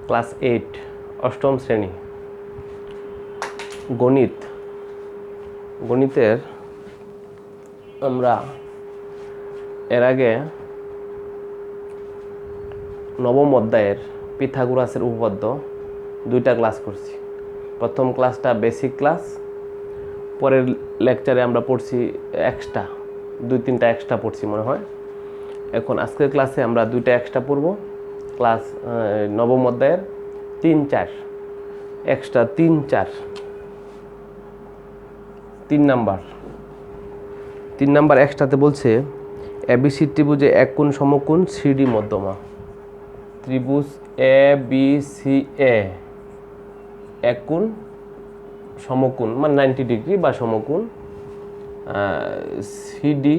Class 8 অষ্টম শ্রেণী গণিতের আমরা এর আগে নবম অধ্যায়ের পিথাগোরাসের উপপাদ্য 2টা ক্লাস করছি। প্রথম ক্লাসটা বেসিক ক্লাস, পরের লেকচারে আমরা পড়ছি এক্সট্রা 2-3টা এক্সট্রা পড়ছি মনে হয়। এখন আজকের ক্লাসে আমরা 2টা এক্সট্রা পড়ব। ক্লাস নবম অধ্যায়ের 3-4 এক্সট্রা 3-4 3 নাম্বার এক্সট্রাতে বলছে এবিসি ত্রিভুজে এক কোণ সমকোণ সিডি মধ্যমা। ত্রিভুজ এ বি সি এ এক কোণ সমকোণ মানে 90 ডিগ্রি বা সমকোণ, সিডি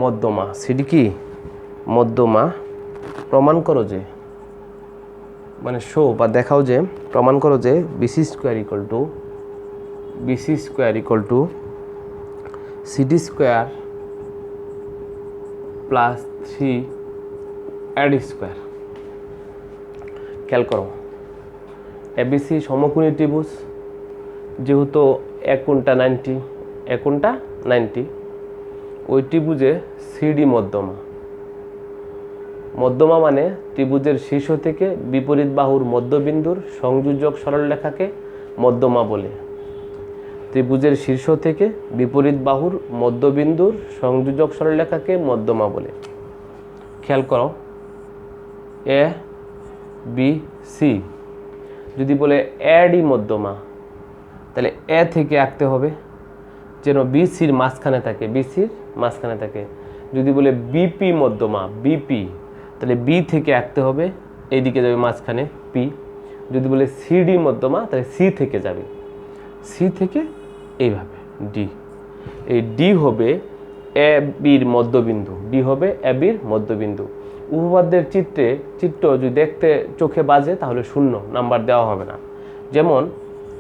মধ্যমা। সিডি কি মধ্যমা প্রমাণ করো যে, মানে শো বা দেখাও যে, প্রমাণ করো যে BC square equal to CD square plus 3 AD square. খেয়াল করো, এবিসি সমকোণী ত্রিভুজ, যেহেতু এক কোণটা 90 ওই ত্রিভুজে সিডি মধ্যমা মানে ত্রিভুজের শীর্ষ থেকে বিপরীত বাহুর মধ্যবিন্দুর সংযোজক সরলরেখাকে মধ্যমা বলে। ত্রিভুজের শীর্ষ থেকে বিপরীত বাহুর মধ্যবিন্দুর সংযোজক সরলরেখাকে মধ্যমা বলে। খেয়াল করো, এ বি সি যদি বলে এডি মধ্যমা, তাহলে এ থেকে আঁকতে হবে যেন বিসির মাঝখানে থাকে। যদি বলে বিপি মধ্যমা, বিপি, তাহলে বি থেকে আঁকতে হবে, এইদিকে যাবে মাঝখানে পি। যদি বলে সিডি মধ্যমা, তাহলে সি থেকে যাবে, সি থেকে এইভাবে ডি। এই ডি হবে এ বির মধ্যবিন্দু। উপপাদ্যের চিত্র যদি দেখতে চোখে বাজে তাহলে 0 নাম্বার দেওয়া হবে না। যেমন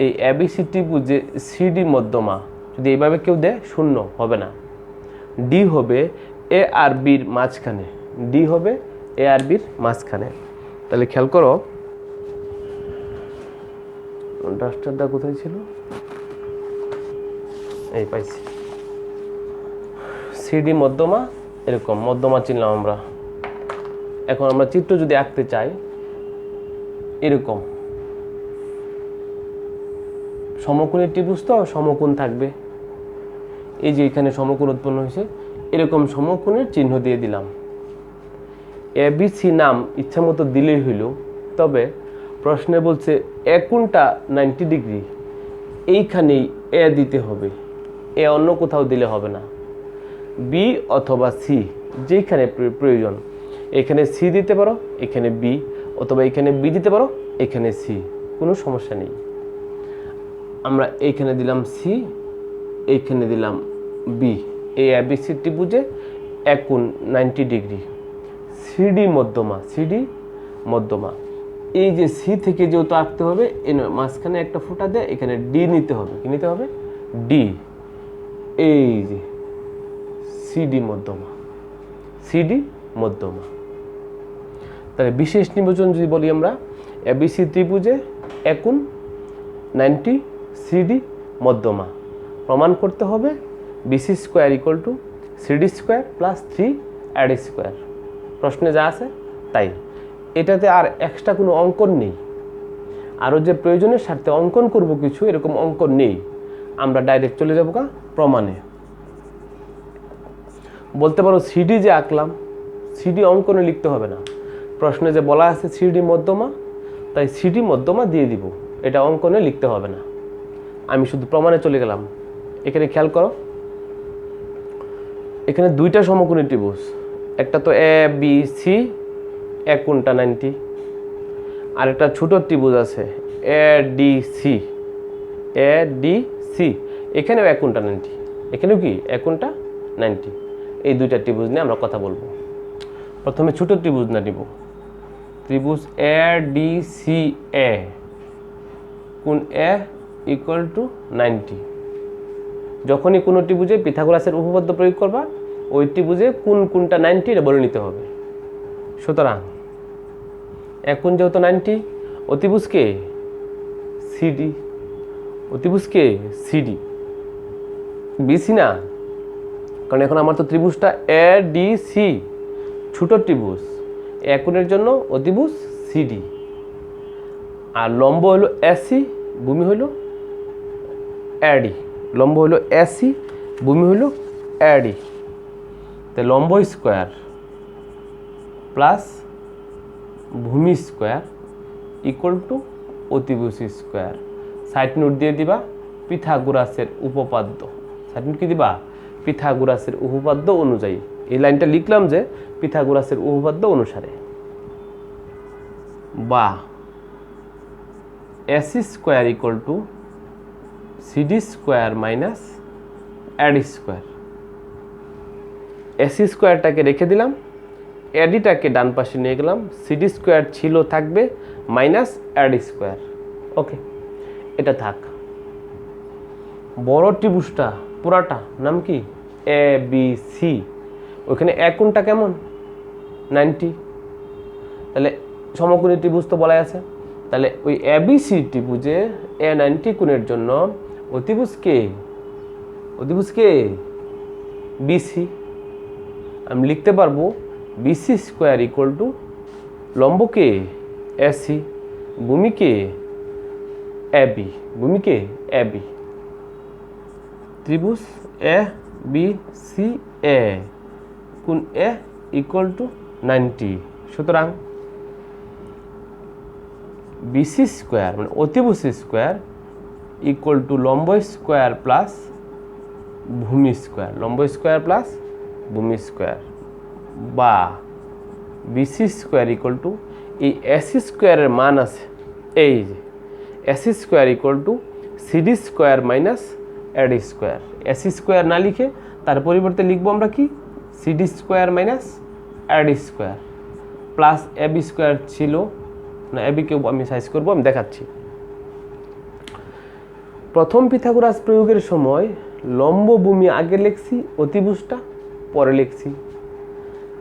এই এবিসি ত্রিভুজে সিডি মধ্যমা যদি এইভাবে কেউ দেয় 0 হবে না। ডি হবে এ আর বির মাঝখানে, তাহলে খেয়াল করো, ডাস্টারটা কোথায় ছিল, এই পাইছি। সিডি মধ্যমা, এরকম মধ্যমা চিনলাম আমরা। এখন আমরা চিত্র যদি আঁকতে চাই, এরকম সমকোণী ত্রিভুজ তো সমকোণ থাকবে, এই যে এখানে সমকোণ উৎপন্ন হয়েছে, এরকম সমকোণের চিহ্ন দিয়ে দিলাম। এবিসি নাম ইচ্ছা মতো দিলেই হইল, তবে প্রশ্নে বলছে এ কোণটা 90 ডিগ্রি, এইখানেই এ দিতে হবে, এ অন্য কোথাও দিলে হবে না। বি অথবা সি যেখানে প্রয়োজন, এখানে সি দিতে পারো, এখানে বি, অথবা এখানে বি দিতে পারো, এখানে সি, কোনো সমস্যা নেই। আমরা এইখানে দিলাম সি, এইখানে দিলাম বি। এই এবিসি ত্রিভুজে এক কোণ 90 ডিগ্রি, সিডি মধ্যমা। এই যে সি থেকে যেহেতু আঁকতে হবে, মাঝখানে একটা ফুটা দেয়, এখানে ডি নিতে হবে। কি নিতে হবে? ডি। এই যে সিডি মধ্যমা। তাহলে বিশেষ নির্বাচন যদি বলি আমরা, এবিসি ত্রিভুজে এক কোণ 90, সিডি মধ্যমা। প্রমাণ করতে হবে BC square equal to CD square plus 3 AD square. প্রশ্নে যা আছে তাই, এটাতে আর এক্সট্রা কোনো অঙ্কন নেই। আরও যে প্রয়োজনের স্বার্থে অঙ্কন করব কিছু, এরকম অঙ্কন নেই। আমরা ডাইরেক্ট চলে যাবো প্রমাণে। বলতে পারো সিডি যে আঁকলাম, সিডি অঙ্কনে লিখতে হবে না। প্রশ্নে যে বলা আছে সিডি মধ্যমা, তাই সিডি মধ্যমা দিয়ে দিব, এটা অঙ্কনে লিখতে হবে না। আমি শুধু প্রমাণে চলে গেলাম। এখানে খেয়াল করো, এখানে 2টা সমকোণী ত্রিভুজ, একটা তো এ বি সি, এক কোণটা 90, আর একটা ছোট ত্রিভুজ আছে এ ডি সি, এখানেও এক কোণটা 90, এখানেও কি এক কোণটা 90। এই 2টা ত্রিভুজ নিয়ে আমরা কথা বলবো। প্রথমে ছোট ত্রিভুজ না নিব, ত্রিভুজ এ ডি সি এ, কোণ এ ইকুয়াল টু 90। যখনই কোনো ত্রিভুজে পিথাগোরাসের উপপাদ্য প্রয়োগ করবা, ওই ত্রিভুজে কোনটা 90 এটা বলে নিতে হবে। সুতরাং এখন যেহেতু 90, অতিভুজ কে সিডি, অতিভুজ কে সিডি, বিসি না, কারণ এখন আমার তো ত্রিভুজটা এ ডি সি, ছোট ত্রিভুজ, এ কোণের জন্য অতিভুজ সিডি, আর লম্ব হলো এসি, ভূমি হলো এডি, লম্ব হলো এসি, ভূমি হলো এডি। তো লম্ব স্কোয়ার প্লাস ভূমি স্কোয়ার ইকুয়াল টু অতিভুজ স্কোয়ার। সাইড নোট দিয়ে দিবা পিথাগোরাসের উপপাদ্য। সাইড নোট কি দিবা? পিথাগোরাসের উপপাদ্য অনুযায়ী। এই লাইনটা লিখলাম যে পিথাগোরাসের উপপাদ্য অনুসারে, বা AC square equal to CD square minus AD square. AC স্কোয়ারটাকে রেখে দিলাম, এডিটাকে ডান পাশে নিয়ে গেলাম, সিডি স্কোয়ার ছিল থাকবে মাইনাস এডি স্কোয়ার। ওকে, এটা থাক। বড় ত্রিভুজটা পুরাটা নাম কি? A B C. ওইখানে এক কোণটা কেমন? 90। তাহলে সমকোণী ত্রিভুজ তো বলাই আছে। তাহলে ওই এ বি সি ত্রিভুজে এ 90 কোণের জন্য অতিভুজ কে? অতিভুজ কে? বিসি। আমি লিখতে পারবো বিসি স্কোয়ার ইকুয়াল টু লম্বকে এসি, ভূমিকে এবি, ভূমিকে এবি। ত্রিভুজ এ বি সি এ, কোণ এ ইকুয়াল টু 90। সুতরাং বিসি স্কোয়ার মানে অতিভুজ স্কোয়ার ইকুয়াল টু লম্ব স্কোয়ার প্লাস ভূমি স্কোয়ার, লম্ব স্কোয়ার প্লাস ভূমি স্কোয়ার, বা বিসি স্কোয়ার ইকুয়াল টু এই এসি স্কোয়ারের মান আছে এই যে AC square equal to CD square minus AD square. AC square না লিখে তার পরিবর্তে লিখবো আমরা কি? CD square minus AD square plus AB square ছিল না, এবিকেও আমি সাইজ করবো, আমি দেখাচ্ছি। প্রথম পিথাগোরাস প্রয়োগের সময় লম্ব ভূমি আগে লিখছি, অতিভুজটা পরে লিখছি।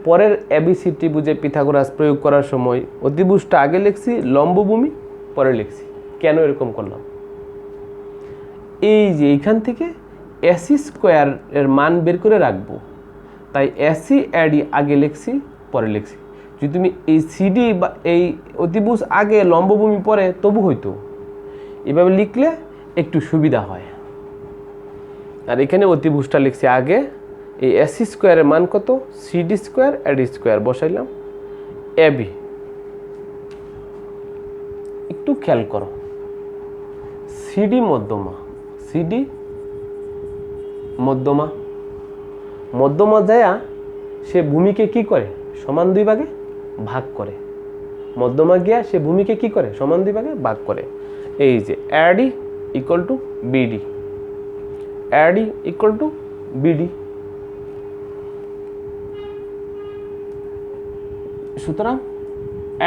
পরের এবিসি ত্রিভুজে পিথাগোরাস প্রয়োগ করার সময় অতিভুজটা আগে লিখছি, লম্ব ভূমি পরে লিখছি। কেন এরকম করলাম? এই যে এইখান থেকে এসি স্কোয়ার এর মান বের করে রাখবো, তাই এসি এডি আগে লিখছি পরে লিখছি। যদি তুমি এই সিডি বা এই অতিভুজ আগে লম্বভূমি পরে তবু হইতো, এভাবে লিখলে একটু সুবিধা হয়। আর এখানে অতিভুজটা লিখছি আগে, এই এসি স্কোয়ারের মান কত? সিডি স্কোয়ার এডি স্কোয়ার বসাইলাম, এবি। একটু খেয়াল করো, সিডি মধ্যমা, সিডি মধ্যমা, মধ্যমা যায়া সে ভূমিকে কি করে? সমান দুই ভাগে ভাগ করে। মধ্যমা গিয়া সে ভূমিকে কি করে? সমান দুই ভাগে ভাগ করে। এই যে AD equal to BD, AD equal to BD. সুতরাং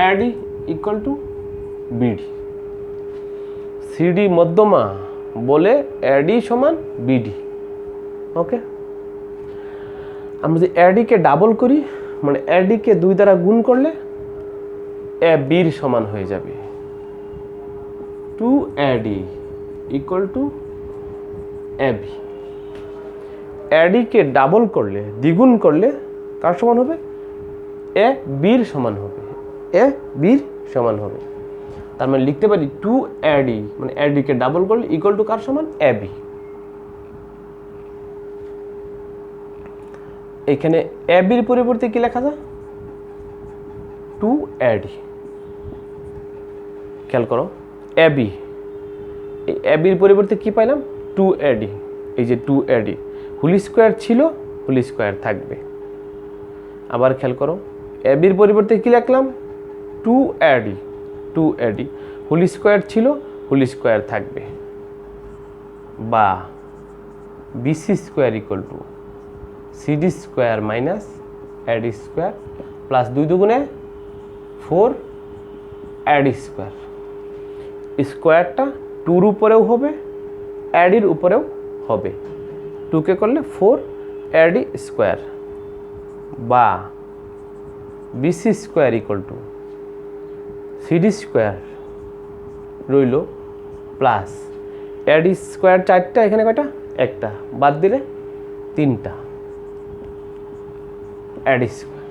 AD equal to BD. CD মধ্যমা বলে এডি সমান বিডি। ওকে, আমরা যদি এডিকে ডাবল করি, মানে এডিকে 2 দ্বারা গুণ করলে এ বির সমান হয়ে যাবে। 2AD equal to AB. এডিকে ডাবল করলে, দ্বিগুণ করলে কার সমান হবে? এ বির সমান হবে, এ বির সমান হবে। তার মানে লিখতে পারি 2AD মানে এডিকে ডাবল করলে ইকুয়াল টু কার সমান? এবি। এখানে এবির পরিবর্তে কি লেখা যায়? 2AD। খেয়াল করো, এবি, এই এবির পরিবর্তে কি পাইলাম? 2AD। এই যে 2AD হোল স্কোয়ার ছিল, হোল স্কোয়ার থাকবে। আবার খেয়াল করো, এবির পরিবর্তে কি লিখলাম? 2AD, 2AD হোল স্কোয়ার ছিল, হোল স্কোয়ার থাকবে। বা BC square equal to CD square minus AD square plus 2 দুগুণে 4 এডি স্কোয়ার। স্কোয়ারটা 2-র উপরেও হবে, এডির উপরেও হবে। 2কে করলে 4 এডি স্কোয়ার, বা BC square equal to CD square রইল প্লাস এডি স্কোয়ার 4টা, এখানে কয়টা? একটা, বাদ দিলে 3টা এডি স্কোয়ার।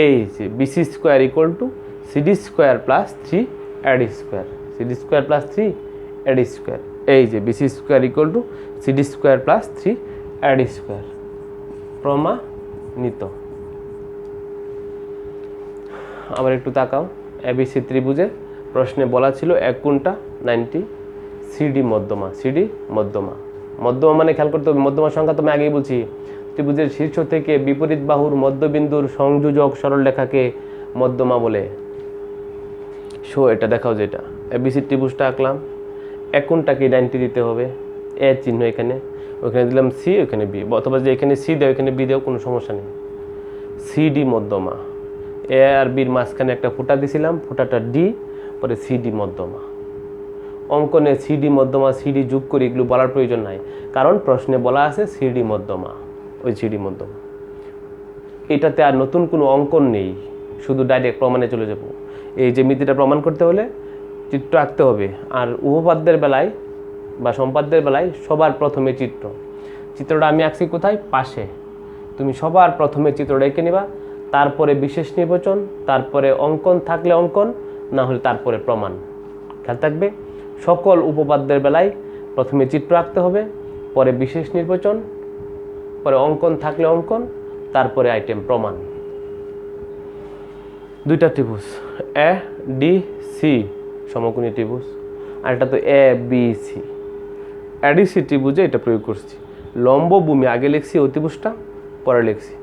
এই যে BC square equal to CD square plus 3 AD square, CD square plus 3 AD square. এই যে BC square equal to CD square plus 3 AD square প্রমাণিত। আবার একটু তাকাও, এবিসি ত্রিভুজে প্রশ্নে বলা ছিল এক কোণটা 90, সিডি মধ্যমা, সিডি মধ্যমা। মধ্যমা মানে খেয়াল করতে হবে, মধ্যমার সংখ্যা তুমি আগেই বলছি, ত্রিভুজের শীর্ষ থেকে বিপরীত বাহুর মধ্যবিন্দুর সংযোজক সরলরেখাকে মধ্যমা বলে। সো এটা দেখাও, যেটা এবিসি ত্রিভুজটা আঁকলাম, এক কোণটাকে 90 দিতে হবে, এ চিহ্ন এখানে, ওখানে দিলাম সি, ওখানে বি, অথবা যে এখানে সি দেও এখানে বি দেও, কোনো সমস্যা নেই। সিডি মধ্যমা, এ আর বির মাঝখানে একটা ফুটা দিছিলাম, ফুটাটা ডি, পরে সিডি মধ্যমা। অঙ্কনে সিডি মধ্যমা সিডি যোগ করি, এগুলো বলার প্রয়োজন নাই, কারণ প্রশ্নে বলা আছে সিডি মধ্যমা, ওই সিডি মধ্যমা। এটাতে আর নতুন কোনো অঙ্কন নেই, শুধু ডাইরেক্ট প্রমাণে চলে যাব। এই জ্যামিতিটা প্রমাণ করতে হলে চিত্র আঁকতে হবে, আর উপপাদ্যের বেলায় বা সম্পাদ্যের বেলায় সবার প্রথমে চিত্রটা আমি আঁকছি কোথায়? পাশে। তুমি সবার প্রথমে চিত্রটা এঁকে নিবা, তারপরে বিশেষ নির্বাচন, তারপরে অঙ্কন থাকলে অঙ্কন, না হলে তারপরে প্রমাণ। খেয়াল থাকবে, সকল উপপাদ্যের বেলায় প্রথমে চিত্র আঁকতে হবে, পরে বিশেষ নির্বাচন, পরে অঙ্কন থাকলে অঙ্কন, তারপরে আইটেম প্রমাণ। দুইটা ত্রিভুজ এ ডি সি সমকোণী ত্রিভুজ, আর এটা তো এ বি সি। এডিসি ত্রিভুজে এটা প্রয়োগ করছি, লম্ব ভূমি আগে লিখছি, ওই ত্রিভুজটা পরে লিখছি।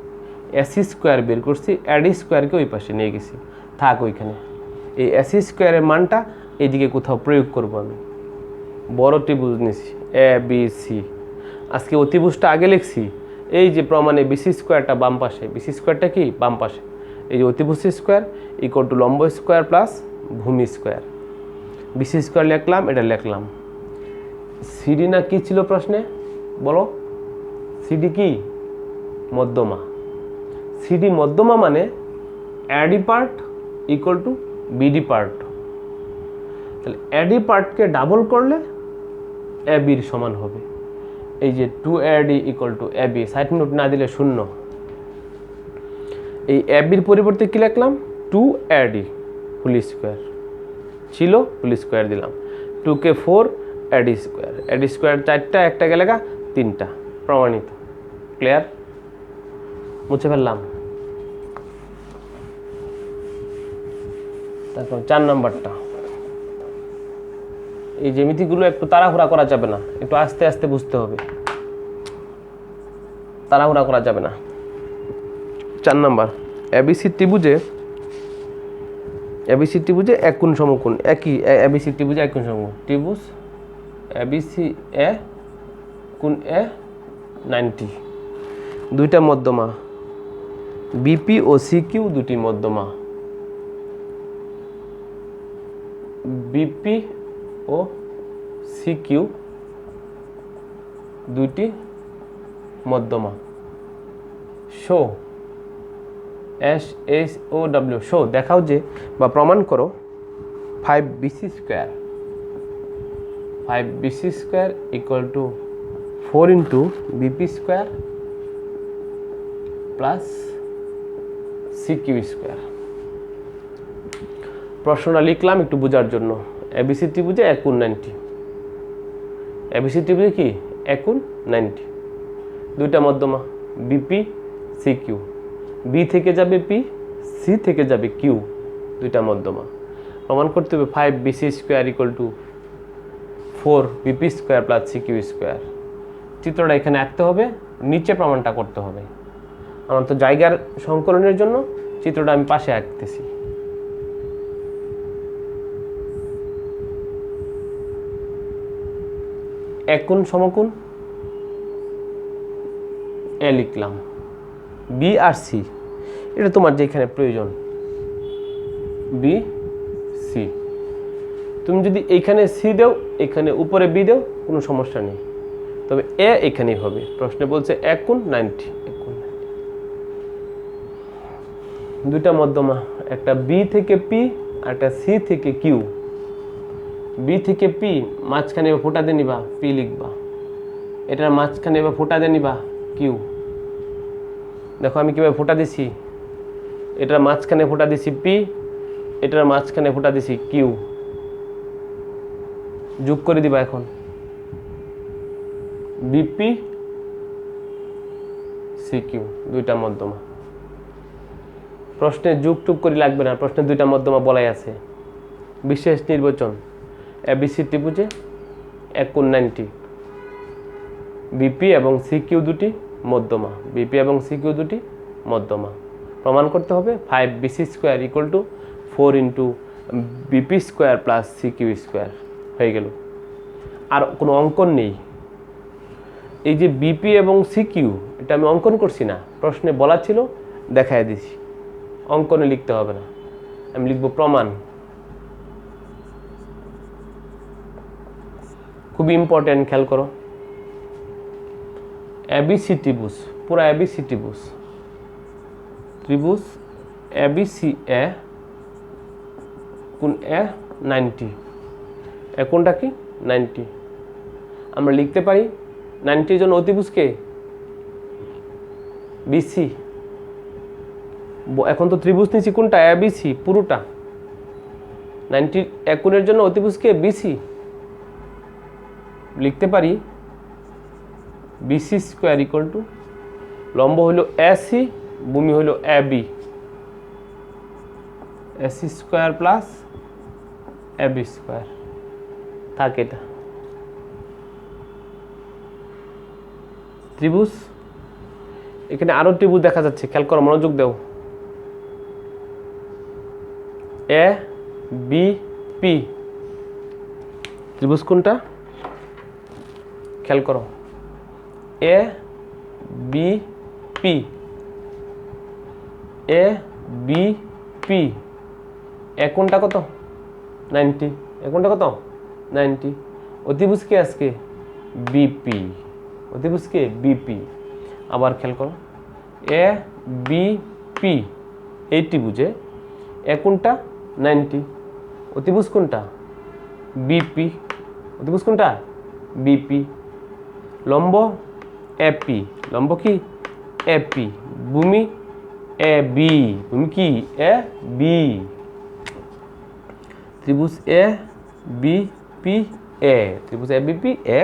এসি স্কোয়ার বের করছি, এডি স্কোয়ারকে ওই পাশে নিয়ে গেছি, থাক ওইখানে। এই এসি স্কোয়ারের মানটা এইদিকে কোথাও প্রয়োগ করব আমি। বড় ত্রিভুজ নিছি এ বি সি, আজকে ওই ত্রিভুজটা আগে লিখছি। এই যে প্রমাণে বিসি স্কোয়ারটা বাম পাশে, বিসি স্কোয়ারটা কি বাম পাশে, এই যে অতিভুজ স্কোয়ার ইকুয়াল টু লম্ব স্কোয়ার প্লাস ভূমি স্কোয়ার। বিসি স্কোয়ার লিখলাম, এটা লিখলাম। সিডি না কি ছিল প্রশ্নে বলো? সিডি কি? মধ্যমা। সিডি মধ্যমা মানে AD part equal to BD part. তাহলে এডি পার্টকে ডাবল করলে এ বির সমান হবে। এই যে 2AD equal to A B, side note না দিলে শূন্য। এই এ বির পরিবর্তে কী লিখলাম? 2AD হোল স্কোয়ার ছিল, হোল স্কোয়ার দিলাম। 2কে 4 AD স্কোয়ার, AD স্কোয়ার 4টা, একটা গেলে 3টা, প্রমাণিত। ক্লিয়ার? মুছে ফেললাম। তারপর 4 নম্বরটা, এই জ্যামিতিগুলো একটু তাড়াহুড়া করা যাবে না, একটু আস্তে আস্তে বুঝতে হবে, তাড়াহুড়া করা যাবে না। 4 নম্বর, এবিসি ত্রিভুজে এক কোণ সমকোণ, একই এবিসি ত্রিভুজে এক কোণ সমকোণ ত্রিভুজ এবিসি এ কোণ এ 90, দুইটা মধ্যমা বিপি ও সিকিউ, দুটি মধ্যমা বিপি ও সিকিউ, দুইটি মধ্যমা। শো SHOW, শো দেখাও যে বা প্রমাণ করো 5BC square equal to 4 into BP square plus CQ square. প্রশ্নটা লিখলাম একটু বোঝার জন্য। এবিসি ত্রিভুজে এক কোণ 90, এবিসি ত্রিভুজে কি এক কোণ 90, দুইটা মধ্যমা বিপি সিকিউ, বি থেকে যাবে পি, সি থেকে যাবে কিউ, দুইটা মধ্যমা। প্রমাণ করতে হবে 5BC square equal two 4BP square plus CQ square. চিত্রটা এখানে আঁকতে হবে, নিচে প্রমাণটা করতে হবে। আমার তো জায়গার সংকলনের জন্য চিত্রটা আমি পাশে আঁকতেছি। এক কোণ সমকোণ এ লিখলাম, বি আর সি, এটা তোমার যেখানে প্রয়োজন, বি সি। তুমি যদি এইখানে সি দাও, এখানে উপরে বি দাও, কোনো সমস্যা নেই, তবে এ এখানেই হবে। প্রশ্নে বলছে এক কোণ 90, দুইটা মধ্যমা, একটা বি থেকে পি, আর একটা সি থেকে কিউ, বি থেকে পি, মাঝখানে এবার ফোঁটা দিয়ে নিবা পি লিখবা, এটার মাঝখানে এবার ফোঁটা দিয়ে নিবা কিউ। দেখো আমি কীভাবে ফোঁটা দিছি, এটার মাঝখানে ফোঁটা দিছি পি, এটার মাঝখানে ফোঁটা দিছি কিউ। যোগ করে দিবা এখন, বিপি সি কিউ, দুইটা মধ্যমা। প্রশ্নে যুগ টুক করে লাগবে না, প্রশ্নে দুইটা মধ্যমা বলাই আছে। বিশেষ নির্বাচন, এবিসি ত্রিভুজে এক কোণ 90, বিপি এবং সি কিউ দুটি মধ্যমা, বিপি এবং সি কিউ দুটি মধ্যমা। প্রমাণ করতে হবে 5bc square equal to 4 into BP square plus C Q square হয়ে গেল। আর কোনো অঙ্কন নেই। এই যে বিপি এবং সি কিউ, এটা আমি অঙ্কন করছি না, প্রশ্নে বলা ছিল দেখায় দিছি, অঙ্কনে লিখতে হবে না। আমি লিখব প্রমাণ। খুবই ইম্পর্টেন্ট, খেয়াল করো। এবিসি ত্রিভুজ, পুরো এবিসি ত্রিভুজ, ত্রিভুজ এবিসি এ কোণ এ 90, এ কোণটা কি 90। আমরা লিখতে পারি 90 জন অতিভুজকে বিসি। এখন তো ত্রিভুজ নিচ্ছি কোনটা, এবিসি পুরোটা। 90 এক কোণের জন্য অতিভুজকে বিসি। লিখতে পারি বিসি স্কোয়ার ইকুয়াল টু, লম্ব হইল এসি, ভূমি হইল AB, AC square plus AB square. থাকে এটা ত্রিভুজ। এখানে আরো ত্রিভুজ দেখা যাচ্ছে, খেয়াল করো, মনোযোগ দাও। এ বি পি ত্রিভুজ কোনটা, খেয়াল করো। A B P, A B P, এ কোনটা কত 90, এ কোনটা কত 90। অতিভুজ কে আজকে বিপি, অতিভুজ কে বিপি। আবার খেয়াল করো, এ বি পি এই ত্রিভুজে এ কোনটা 90, অতিভুজ কোনটা বিপি, অতিভুজ কোনটা বিপি। লম্ব এপি, লম্ব কি এপি, ভূমি এ বি, ভূমি কি এ বি। ত্রিভুজ এ বি পি এ, ত্রিভুজ এ বি পি এ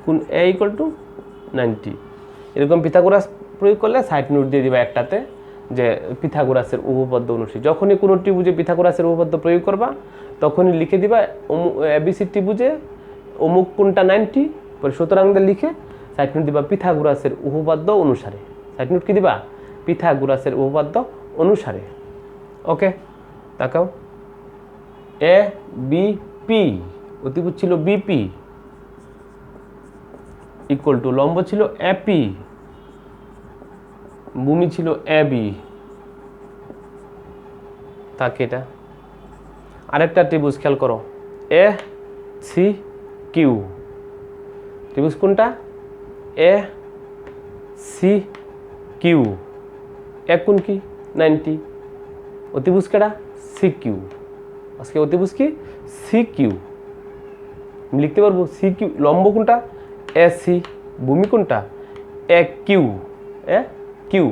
কোণ এ ইকুয়াল টু 90। এরকম পিথাগোরাস প্রয়োগ করলে সাইড নোট দিয়ে দিবা একটাতে, যে পিথাগোরাসের উপপাদ্য অনুসারে। যখনই কোনো ত্রিভুজে পিথাগোরাসের উপপাদ্য প্রয়োগ করবা তখনই লিখে দিবা এবিসি ত্রিভুজে অমুক কোণটা 90, পরে সুতরাং লিখে সাইড নোট দিবা পিথাগোরাসের উপপাদ্য অনুসারে। সাইড নোট কি দিবা পিথাগোরাসের উপপাদ্য অনুসারে। ওকে, তাকাও। এ বি পি, অতিভুজ ছিল বিপি ইকুয়াল টু, লম্ব ছিল এপি, ভূমি ছিল এবি। থাকে এটা। আরেকটা ত্রিভুজ খেয়াল করো, এ সি কিউ, ত্রিভুজ কোনটা এ সি কিউ, এক কোণ কি 90, অতিভুজ কেটা সি কিউ। আজকে অতিভুজ কি সি কিউ, লিখতে পারবো সি কিউ। লম্ব কোনটা এ সি, ভূমি কোনটা এ কিউ, এ কিউ।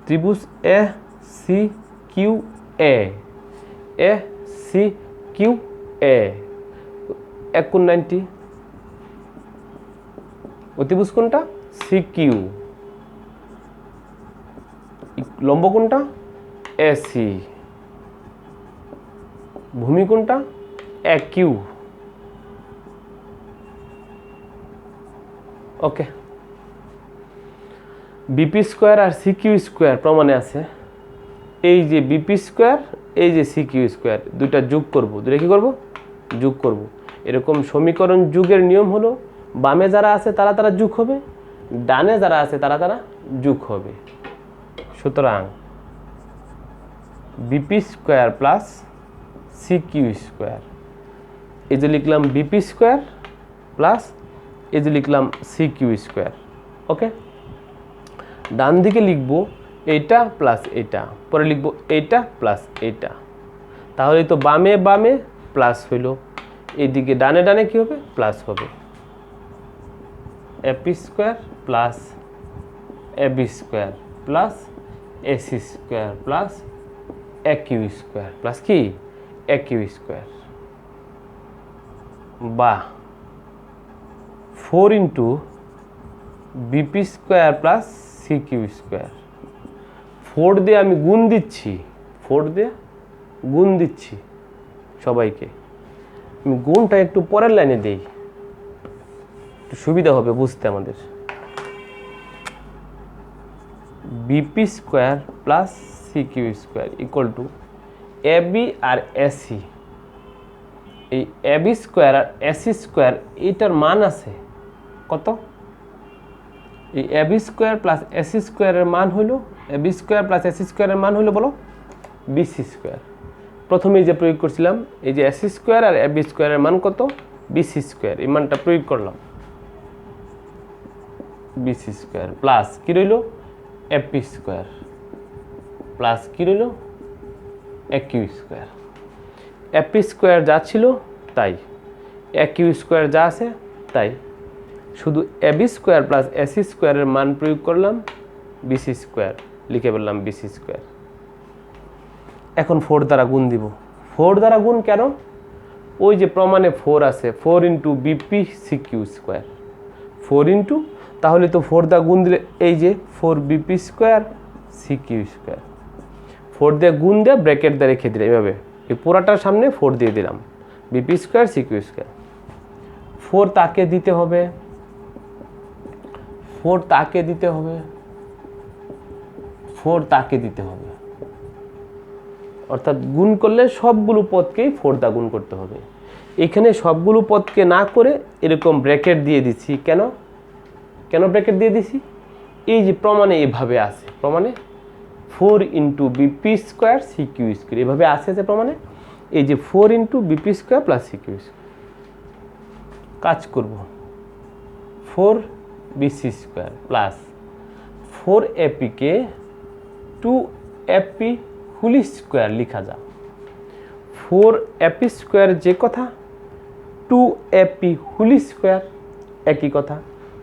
ত্রিভুজ A C Q A, A C Q A, এক কোণ 90, অতিভুজ কোনটা সি কিউ, লম্ব কোনটা এ সি, ভূমি কোনটা এ কিউ। ওকে, বিপি স্কোয়ার আর সি কিউ স্কোয়ার প্রমাণে আছে। এই যে বিপি স্কোয়ার, এই যে সি কিউ স্কোয়ার, দুইটা যোগ করব, দুইটা কি করব যোগ করব। এরকম সমীকরণ যুগের নিয়ম হলো বামে যারা আছে তারা তারা যোগ হবে, ডানে যারা আছে তারা তারা যোগ হবে। সুতরাং BP square plus C Q square, এই যে লিখলাম বিপি স্কোয়ার প্লাস এই যে লিখলাম সি কিউ স্কোয়ার। ওকে, ডান দিকে লিখব এইটা প্লাস এইটা, পরে লিখব এইটা প্লাস এইটা, তাহলে তো বামে বামে প্লাস হইল, এইদিকে ডানে ডানে কি হবে প্লাস হবে, AP square plus AB square plus AC square plus AQ square plus কি একিউ স্কোয়ার, বা 4 into BP square plus CQ square. 4 দিয়ে আমি গুণ দিচ্ছি, 4 দিয়ে গুণ দিচ্ছি সবাইকে, আমি গুণটা একটু পরের লাইনে দেই, একটু সুবিধা হবে বুঝতে আমাদের। BP square plus CQ square equal to AB আর এসি, এই এবি স্কোয়ার আর এসি স্কোয়ার এইটার মান আছে কত, এই এবি স্কোয়ার প্লাস এসি স্কোয়ারের মান হলো, এবি স্কোয়ার প্লাস এসি স্কোয়ারের মান হলো বলো বিসি স্কোয়ার। প্রথমেই যে প্রয়োগ করছিলাম এই যে এসি স্কোয়ার আর এবি স্কোয়ারের মান কত বিসি স্কোয়ার, এই মানটা প্রয়োগ করলাম, বিসি স্কোয়ার প্লাস কি রইল এপি স্কোয়ার প্লাস কি রইল একিউ স্কোয়ার। এপি স্কোয়ার যা ছিল তাই, একিউ স্কোয়ার যা আছে তাই, শুধু এবি স্কোয়ার প্লাস এসি স্কোয়ারের মান প্রয়োগ করলাম, বিসি স্কোয়ার লিখে বললাম বিসি স্কোয়ার। এখন 4 দ্বারা গুণ দিব, 4 দ্বারা গুণ কেন, ওই যে প্রমাণে 4 আছে, 4 into BP CQ square, 4 into, তাহলে তো 4 দ্বারা গুণ দিলে এই যে 4 বিপি স্কোয়ার সিকিউ স্কোয়ার, 4 দিয়ে গুণ দিয়ে ব্র্যাকেট দিয়ে রেখে দিলে এভাবে, এই পুরাটার সামনে 4 দিয়ে দিলাম, বিপি স্কোয়ার সিকিউ স্কোয়ার। 4 তাকে দিতে হবে, 4 তাকে দিতে হবে, 4 তাকে দিতে হবে, অর্থাৎ গুণ করলে সবগুলো পদকেই 4 দ্বারা গুণ করতে হবে। এখানে সবগুলো পদকে না করে এরকম ব্র্যাকেট দিয়ে দিচ্ছি, কেন কেন ব্র্যাকেট দিয়ে দিছি, এই যে প্রমাণে এভাবে আছে, প্রমাণে 4 into BP square CQ square এভাবে আছে যে প্রমাণে, এই যে 4 into BP square plus CQ square, কাজ করব 4 বিসি স্কোয়ার প্লাস 4 এপিকে 2 এপি হোল স্কোয়ার লিখা যায়, 4 এপি স্কোয়ার যে কথা 2 এপি হোল স্কোয়ার একই কথা,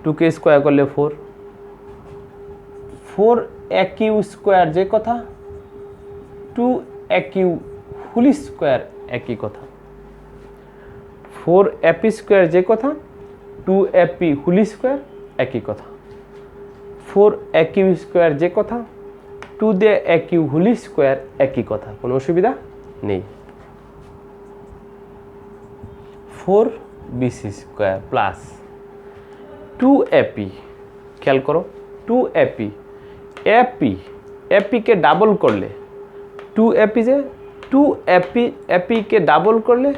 2 কে স্কোয়ার করলে 4, 4 একিউ স্কোয়ার যে কথা 2 একিউ হোল স্কোয়ার একই কথা, 4 এপি স্কোয়ার যে কথা 2 এপি হোল স্কোয়ার একই কথা, 4 একিউ স্কোয়ার যে কথা 2 দিয়ে একিউ হোল স্কোয়ার একই কথা, কোনো অসুবিধা নেই। 4 বিসি স্কোয়ার প্লাস 2 এপি, খেয়াল করো 2 এপি, এপি এপিকে ডাবল করলে 2 এপি যে 2 এপি, এপিকে ডাবল করলে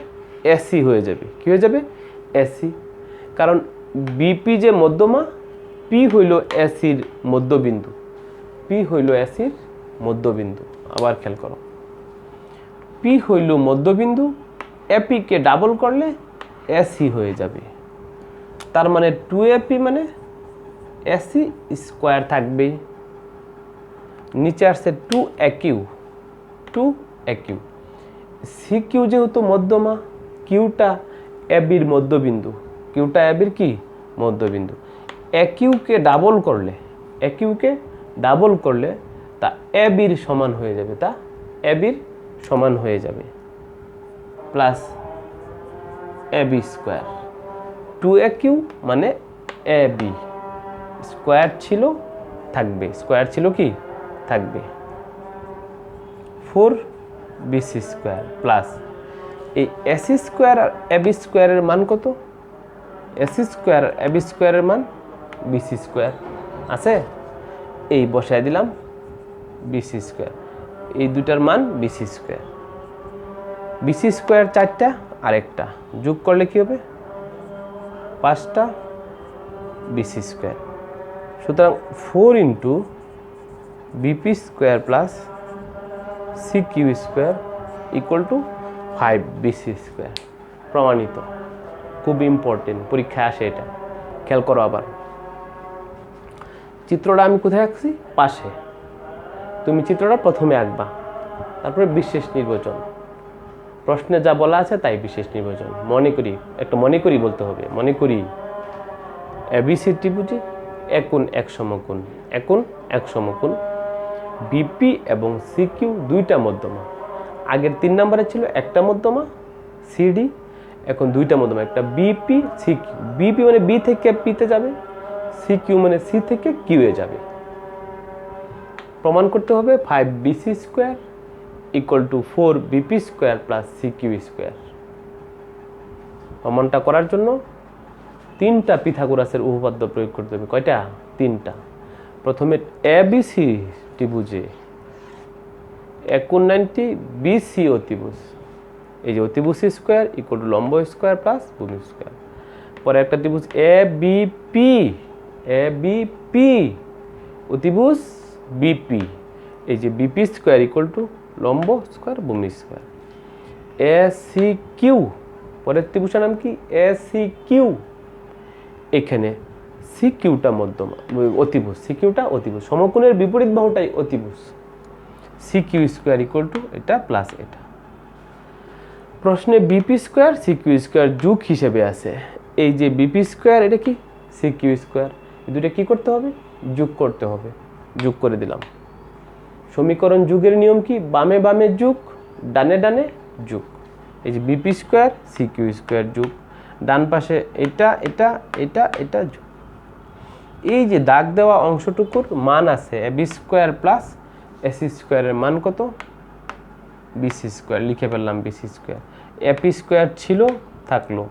এসি হয়ে যাবে, কি হয়ে যাবে এসি, কারণ বিপি যে মধ্যমা, পি হইল এসির মধ্যবিন্দু, পি হইল এসির মধ্যবিন্দু। আবার খেয়াল করো পি হইল মধ্যবিন্দু, এপিকে ডাবল করলে এসি হয়ে যাবে, তার মানে 2 এপি মানে এসি স্কোয়ার থাকবেই, নিচে আসছে 2 একিউ, 2 একিউ, সিকিউ যেহেতু মধ্যমা, কিউটা এবির মধ্যবিন্দু, কিউটা এবির কি মধ্যবিন্দু, একিউকে ডাবল করলে, একিউকে ডাবল করলে তা এবির সমান হয়ে যাবে, তা এবির সমান হয়ে যাবে, প্লাস এবি স্কোয়ার, 2 একিউ মানে এবি, স্কোয়ার ছিল থাকবে, স্কোয়ার ছিল কি থাকবে, 4 বিসি স্কোয়ার প্লাস এই এসি স্কোয়ার আর এবি স্কোয়ারের মান কত, এসি স্কোয়ার আর এবি স্কোয়ারের মান বিসি স্কোয়ার আছে, এই বসায় দিলাম বিসি স্কোয়ার, এই দুটার মান বিসি স্কোয়ার, বিসি স্কোয়ার 4টা আর একটা যোগ করলে কি হবে 5টা বিসি স্কোয়ার, সুতরাং 4 into BP square plus CQ square equal to 5 BC square, প্রমাণিত, খুব ইম্পর্টেন্ট, পরীক্ষায় আসে এটা, খেয়াল করো। আবার চিত্রটা আমি কোথায় আঁকছি, পাশে, তুমি চিত্রটা প্রথমে আঁকবা, তারপরে বিশেষ নির্বাচন। প্রশ্নে যা বলা আছে তাই বিশেষ নির্বাচন। মনে করি, একটা মনে করি বলতে হবে। মনে করি এবিসি ত্রিভুজে একোণ এক সমকোণ, একোণ এক সমকোণ, বিপি এবং সিকিউ দুইটা মধ্যমা। আগের 3 নম্বরে ছিল একটা মধ্যমা সিডি, এখন দুইটা মধ্যমা, একটা বিপি সিকিউ। বিপি মানে বি থেকে পিতে যাবে, সিকিউ মানে সি থেকে কিউ এ যাবে। প্রমাণ করতে হবে 5bc square equal two 4bp square plus CQ square. প্রমাণটা করার জন্য 3টা পিথাগোরাসের উপপাদ্য প্রয়োগ করতে হবে। কয়টা? 3টা। প্রথমে এবিসি ত্রিভুজে একোণ 90, বিসি অতিভুজ, এই যে অতিভুজ স্কোয়ার ইকুয়াল টু লম্ব স্কোয়ার প্লাস ভূমি স্কোয়ার। পরে একটা ত্রিভুজ এবিপি, এবিপি অতিভুজ বিপি, এই যে বিপি স্কোয়ার ইকুয়াল টু লম্ব স্কোয়ার ভূমি স্কোয়ার। এসি কিউ, পরের ত্রিভুজের নাম কি? AC Q. এখানে সিকিউটা মধ্যমা অতিভুজ, সিকিউটা অতিভুজ, সমকোণের বিপরীত বাহুটাই অতিভুজ। সিকিউ স্কোয়ার ইকুয়াল টু এটা প্লাস এটা। প্রশ্নে বিপি স্কোয়ার সিকিউ স্কোয়ার যোগ হিসেবে আছে। এই যে বিপি স্কোয়ার, এটা কি? CQ square. এই দুটো কি করতে হবে? যোগ করতে হবে। যোগ করে দিলাম। সমীকরণ যোগের নিয়ম কি? বামে বামে যোগ, ডানে ডানে যোগ। এই যে বিপি স্কোয়ার সিকিউ স্কোয়ার যোগ, ডান পাশে এটা এটা এটা এটা যোগ। এই যে দাগ দেওয়া অংশটুকুর মান আছে এবি স্কোয়ার প্লাস এসি স্কোয়ারের মান কত? BC square. লিখে ফেললাম বিসি স্কোয়ার। এপি স্কোয়ার ছিল, থাকলো।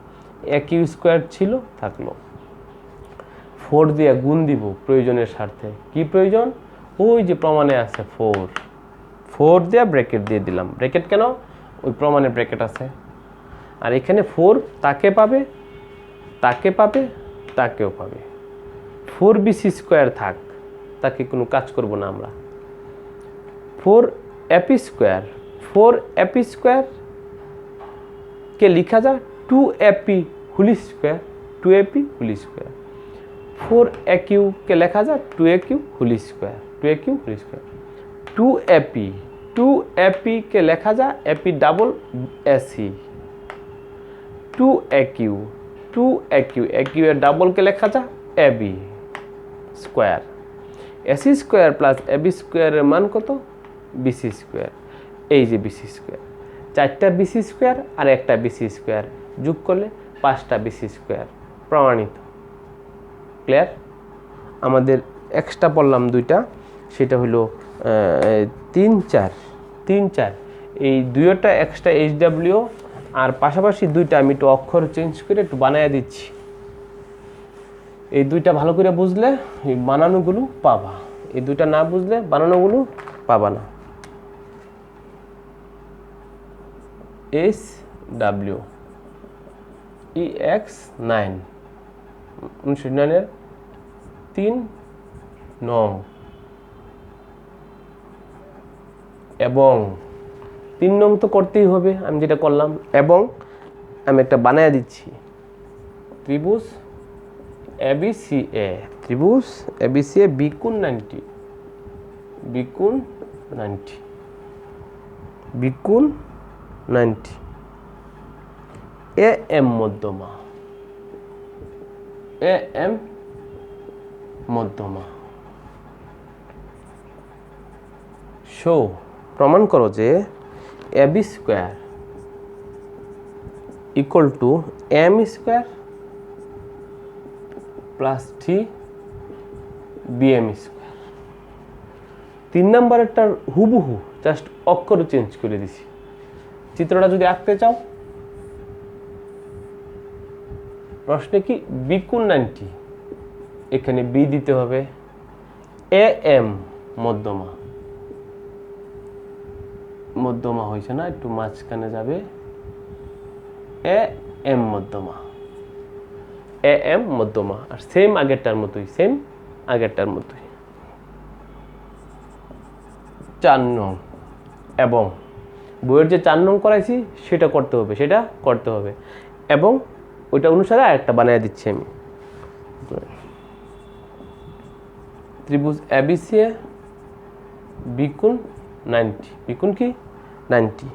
একিউ স্কোয়ার ছিল, থাকলো। 4 দিয়ে গুণ দিব প্রয়োজনের স্বার্থে। কি প্রয়োজন? ওই যে প্রমাণে আছে 4 দিয়ে ব্র্যাকেট দিয়ে দিলাম। ব্র্যাকেট কেন? ওই প্রমাণে ব্র্যাকেট আছে। আর এখানে 4 তাকে পাবে, তাকে পাবে, তাকেও পাবে। 4bc স্কোয়ার থাক, তাকে কোনো কাজ করব না আমরা। 4ap স্কোয়ার, 4ap স্কোয়ার কে লিখা যায় 2ap whole square, 2ap whole square. 4aq কে লেখা যায় 2aq whole square, 2aq whole square. 2ap কে লেখা যায় ap double AC, 2aq aq এর ডাবল কে লেখা যায় ab স্কোয়ার। এসি স্কোয়ার প্লাস ab স্কোয়ারের মান কত? BC square. এই যে বিসি স্কোয়ার, 4টা বিসি স্কোয়ার আর একটা বিসি স্কোয়ার যোগ করলে 5টা বিসি স্কোয়ার। প্রমাণিত। ক্লিয়ার? আমাদের এক্সট্রা পড়লাম 2টা, সেটা হলো 3, 4। এই 2টা এক্সট্রা এইচডাব্লিউ, আর পাশাপাশি 2টা আমি একটু অক্ষর চেঞ্জ করে একটু বানিয়ে দিচ্ছি। এই 2টা ভালো করে বুঝলে এই বানানোগুলো পাবা, এই 2টা না বুঝলে বানানোগুলো পাবা না। SW EX9 1999 3 নং, এবং 3 নং তো করতেই হবে, আমি যেটা করলাম। এবং আমি একটা বানায় দিচ্ছি, ত্রিভুজ ABCA, ত্রিভুজ ABCA বিকোণ 90, বিকোণ 90, বিকোণ 90, AM মধ্যমা, AM মধ্যমা। সো প্রমাণ করো যে AB square equal two AM square plus 3BM square. 3 নম্বরেরটার হুবহু, জাস্ট অক্ষর চেঞ্জ করে দিছি। চিত্রটা যদি আঁকতে চাও, প্রশ্নে কি? বিকোণ 90, এখানে বি দিতে হবে। AM মধ্যমা, মধ্যমা হয়েছে না, একটু মাঝখানে যাবে। AM মধ্যমা, AM মধ্যমা। আর সেম আগেরটার মতোই, সেম আগেরটার মতোই। 4 নং, এবং বইয়ের যে 4 নং করাইছি সেটা করতে হবে, সেটা করতে হবে। এবং ওইটা অনুসারে আরেকটা বানিয়ে দিচ্ছি আমি। ত্রিভুজ ABCA বিকুণ 90, বিকুণ কি 90,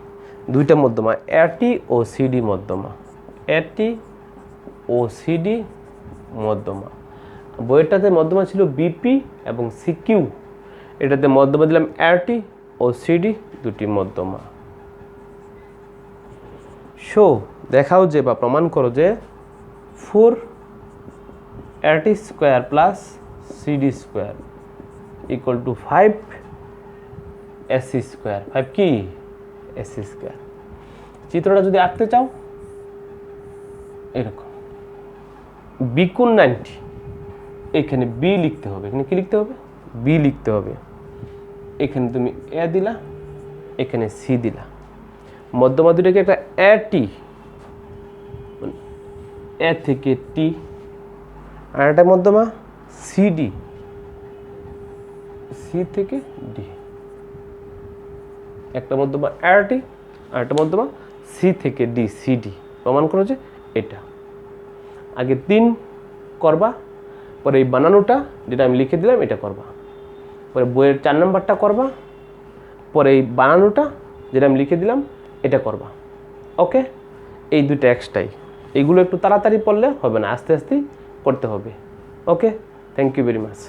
দুইটা মধ্যমা এটি ও সিডি মধ্যমা, এটি ও সিডি মধ্যমা। বইয়েরটাতে মধ্যমা ছিল বিপি এবং সিকিউ, এটাতে মধ্যমা দিলাম এটি ও সিডি দুটি মধ্যমা। সো দেখাও যে বা প্রমাণ করো যে 4 এটি square plus CD square equal to 5 AC square, 5 কি এসি স্কোয়ার। চিত্রটা যদি আঁকতে চাও এরকম বিকুণ 90, এখানে বি লিখতে হবে, এখানে কি লিখতে হবে বি লিখতে হবে, এখানে তুমি এ দিলা, এখানে সি দিলা, মধ্যমা দুটাকে একটা এ টি, এ থেকে টি, আর একটা মধ্যমা সিডি, সি থেকে ডি, একটা মধ্যমা আর টি আর একটা মধ্যমা সি থেকে ডি, সিডি। প্রমাণ করো যে এটা আগে 3 করবা, পরে এই বানানোটা যেটা আমি লিখে দিলাম এটা করবা, পরে বইয়ের 4 নাম্বারটা করবা, পরে এই বানানোটা যেটা আমি লিখে দিলাম এটা করবা। ওকে, এই দুটো এক্সট্রাই, এইগুলো একটু তাড়াতাড়ি পড়লে হবে না, আস্তে আস্তে করতে হবে। ওকে, থ্যাংক ইউ ভেরি মাচ।